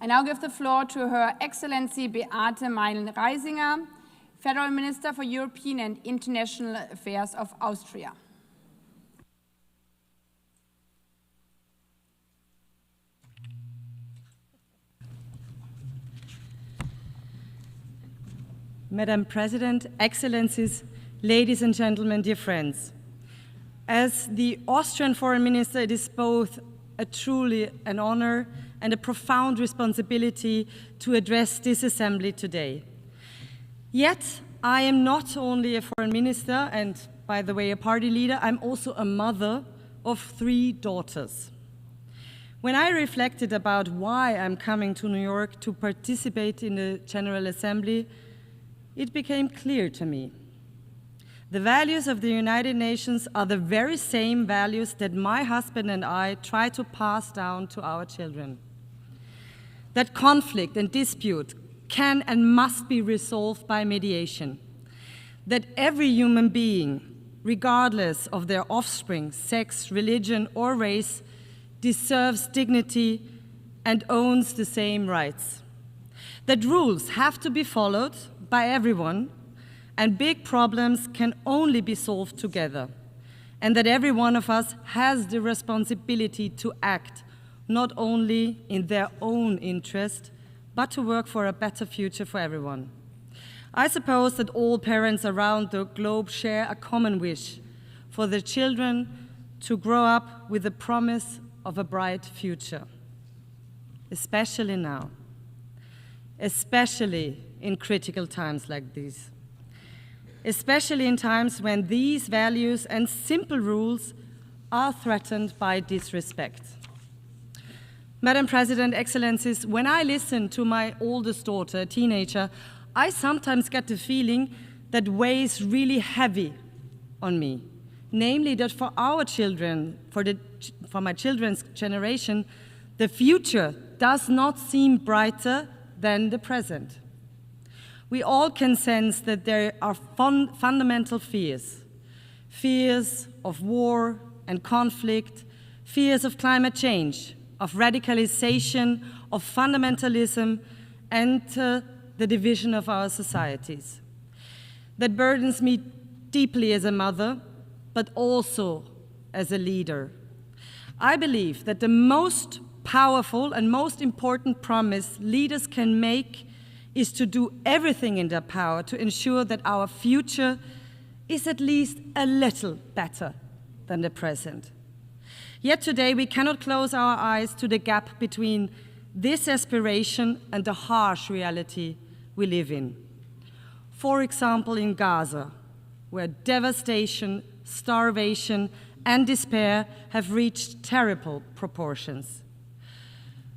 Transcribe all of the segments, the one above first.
I now give the floor to Her Excellency Beate Meinl-Reisinger, Federal Minister for European and International Affairs of Austria. Madam President, Excellencies, ladies and gentlemen, dear friends. As the Austrian Foreign Minister, it is both truly an honor and a profound responsibility to address this assembly today. Yet, I am not only a foreign minister and, by the way, a party leader, I'm also a mother of 3 daughters. When I reflected about why I'm coming to New York to participate in the General Assembly, it became clear to me. The values of the United Nations are the very same values that my husband and I try to pass down to our children. That conflict and dispute can and must be resolved by mediation. That every human being, regardless of their offspring, sex, religion, or race, deserves dignity and owns the same rights. That rules have to be followed by everyone, and big problems can only be solved together, and that every one of us has the responsibility to act not only in their own interest, but to work for a better future for everyone. I suppose that all parents around the globe share a common wish for their children to grow up with the promise of a bright future, especially now, especially in critical times like these. Especially in times when these values and simple rules are threatened by disrespect. Madam President, Excellencies, when I listen to my oldest daughter, a teenager, I sometimes get the feeling that weighs really heavy on me. Namely, that for our children, for my children's generation, the future does not seem brighter than the present. We all can sense that there are fundamental fears. Fears of war and conflict, fears of climate change, of radicalization, of fundamentalism, and the division of our societies. That burdens me deeply as a mother, but also as a leader. I believe that the most powerful and most important promise leaders can make is to do everything in their power to ensure that our future is at least a little better than the present. Yet today we cannot close our eyes to the gap between this aspiration and the harsh reality we live in. For example, in Gaza, where devastation, starvation, and despair have reached terrible proportions.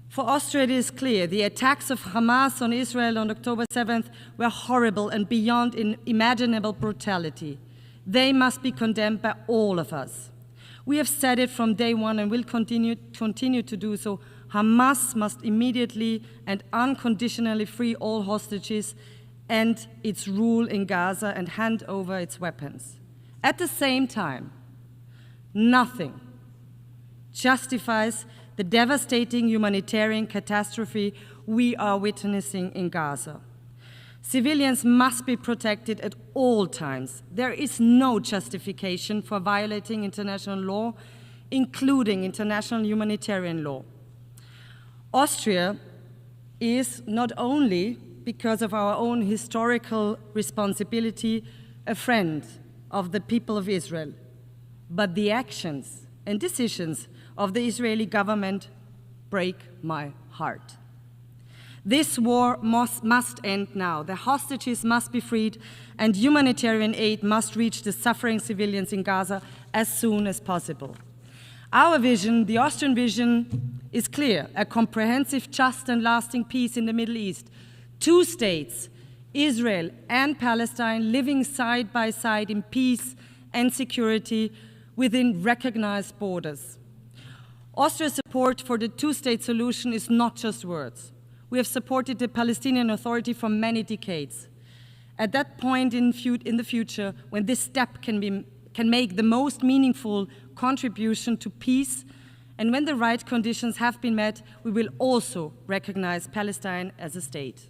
For Austria, it is clear the attacks of Hamas on Israel on October 7th were horrible and beyond imaginable brutality. They must be condemned by all of us. We have said it from day one and will continue to do so. Hamas must immediately and unconditionally free all hostages and its rule in Gaza and hand over its weapons. At the same time, nothing justifies the devastating humanitarian catastrophe we are witnessing in Gaza. Civilians must be protected at all times. There is no justification for violating international law, including international humanitarian law. Austria is not only, because of our own historical responsibility, a friend of the people of Israel, but the actions and decisions of the Israeli government break my heart. This war must end now. The hostages must be freed, and humanitarian aid must reach the suffering civilians in Gaza as soon as possible. Our vision, the Austrian vision, is clear: a comprehensive, just, and lasting peace in the Middle East. 2 states, Israel and Palestine, living side by side in peace and security within recognized borders. Austria's support for the 2-state solution is not just words. We have supported the Palestinian Authority for many decades. At that point in the future, when this step can make the most meaningful contribution to peace And when the right conditions have been met, we will also recognize Palestine as a state.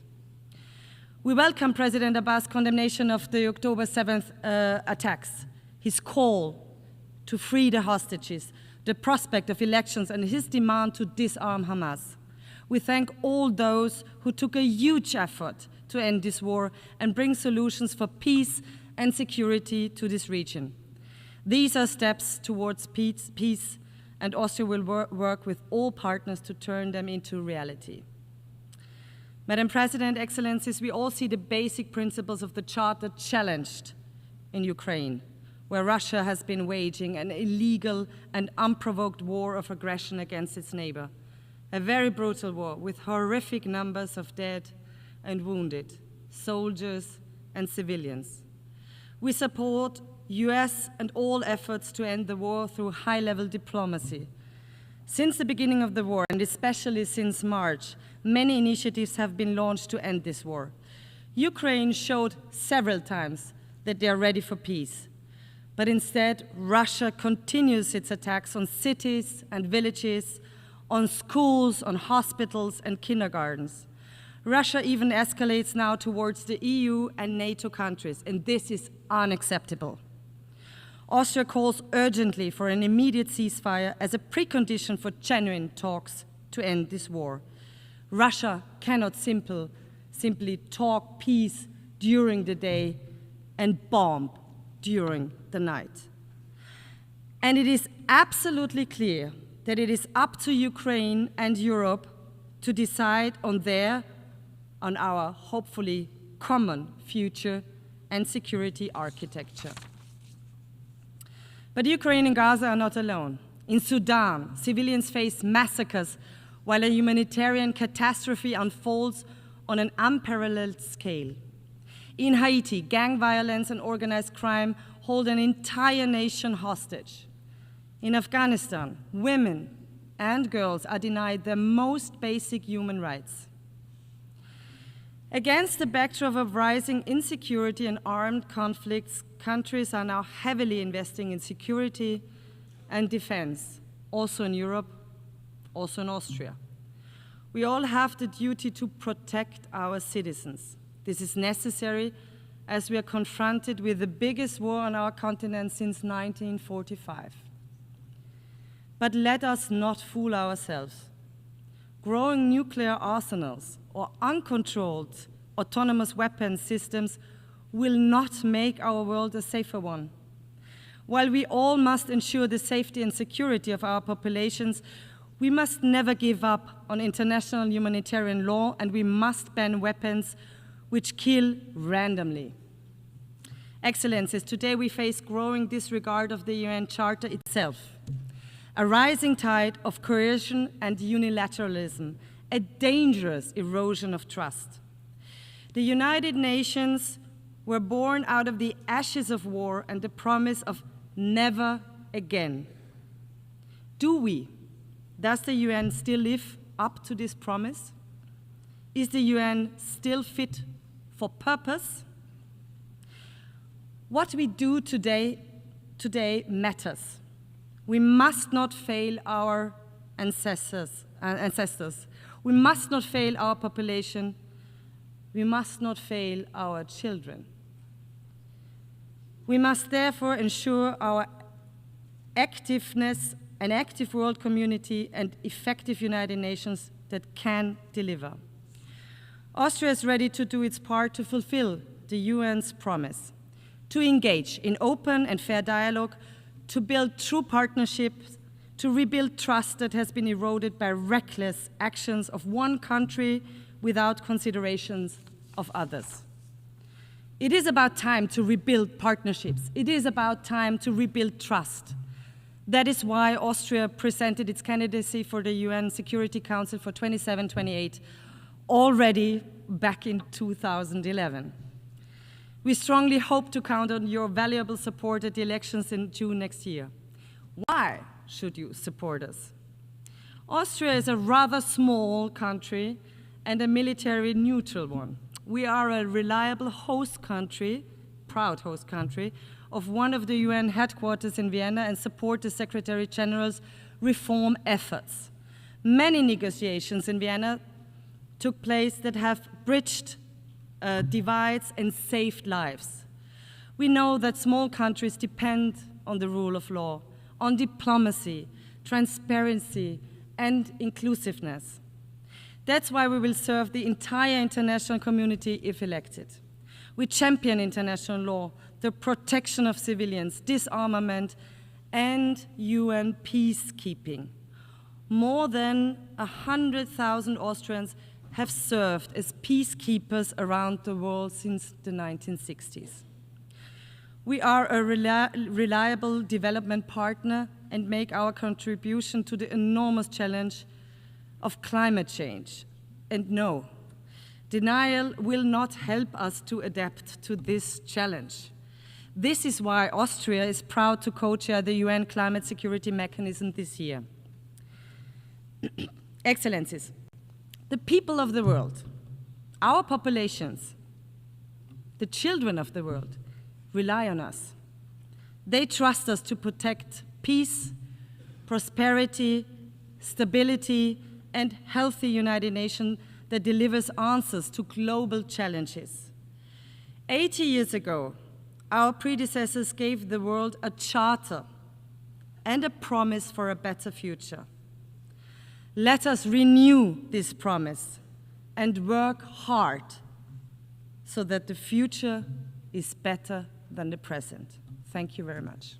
We welcome President Abbas' condemnation of the October 7th attacks, his call to free the hostages, the prospect of elections, and his demand to disarm Hamas. We thank all those who took a huge effort to end this war and bring solutions for peace and security to this region. These are steps towards peace, and Austria will work with all partners to turn them into reality. Madam President, Excellencies, we all see the basic principles of the Charter challenged in Ukraine, where Russia has been waging an illegal and unprovoked war of aggression against its neighbor. A very brutal war with horrific numbers of dead and wounded, soldiers and civilians. We support US and all efforts to end the war through high-level diplomacy. Since the beginning of the war, and especially since March, many initiatives have been launched to end this war. Ukraine showed several times that they are ready for peace. But instead, Russia continues its attacks on cities and villages, on schools, on hospitals and kindergartens. Russia even escalates now towards the EU and NATO countries, and this is unacceptable. Austria calls urgently for an immediate ceasefire as a precondition for genuine talks to end this war. Russia cannot simply talk peace during the day and bomb during the night. And it is absolutely clear that it is up to Ukraine and Europe to decide on our hopefully common future and security architecture. But Ukraine and Gaza are not alone. In Sudan, civilians face massacres while a humanitarian catastrophe unfolds on an unparalleled scale. In Haiti, gang violence and organized crime hold an entire nation hostage. In Afghanistan, women and girls are denied their most basic human rights. Against the backdrop of rising insecurity and armed conflicts, countries are now heavily investing in security and defense, also in Europe, also in Austria. We all have the duty to protect our citizens. This is necessary as we are confronted with the biggest war on our continent since 1945. But let us not fool ourselves. Growing nuclear arsenals or uncontrolled autonomous weapons systems will not make our world a safer one. While we all must ensure the safety and security of our populations, we must never give up on international humanitarian law, and we must ban weapons which kill randomly. Excellencies, today we face growing disregard of the UN Charter itself, a rising tide of coercion and unilateralism, a dangerous erosion of trust. The United Nations were born out of the ashes of war and the promise of never again. Does the UN still live up to this promise? Is the UN still fit for purpose? What we do today matters. We must not fail our ancestors. We must not fail our population. We must not fail our children. We must therefore ensure our activeness, an active world community, and effective United Nations that can deliver. Austria is ready to do its part to fulfill the UN's promise, to engage in open and fair dialogue, to build true partnerships, to rebuild trust that has been eroded by reckless actions of one country without considerations of others. It is about time to rebuild partnerships. It is about time to rebuild trust. That is why Austria presented its candidacy for the UN Security Council for 27-28 already back in 2011. We strongly hope to count on your valuable support at the elections in June next year. Why should you support us? Austria is a rather small country and a military neutral one. We are a reliable host country, proud host country, of one of the UN headquarters in Vienna and support the Secretary General's reform efforts. Many negotiations in Vienna took place that have bridged divides and saved lives. We know that small countries depend on the rule of law, on diplomacy, transparency, and inclusiveness. That's why we will serve the entire international community if elected. We champion international law, the protection of civilians, disarmament, and UN peacekeeping. More than 100,000 Austrians have served as peacekeepers around the world since the 1960s. We are a reliable development partner and make our contribution to the enormous challenge of climate change. And no, denial will not help us to adapt to this challenge. This is why Austria is proud to co-chair the UN Climate Security Mechanism this year. Excellencies, the people of the world, our populations, the children of the world, rely on us. They trust us to protect peace, prosperity, stability, and healthy United Nations that delivers answers to global challenges. 80 years ago, our predecessors gave the world a charter and a promise for a better future. Let us renew this promise and work hard so that the future is better than the present. Thank you very much.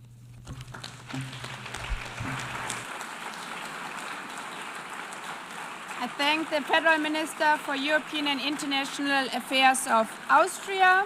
I thank the Federal Minister for European and International Affairs of Austria.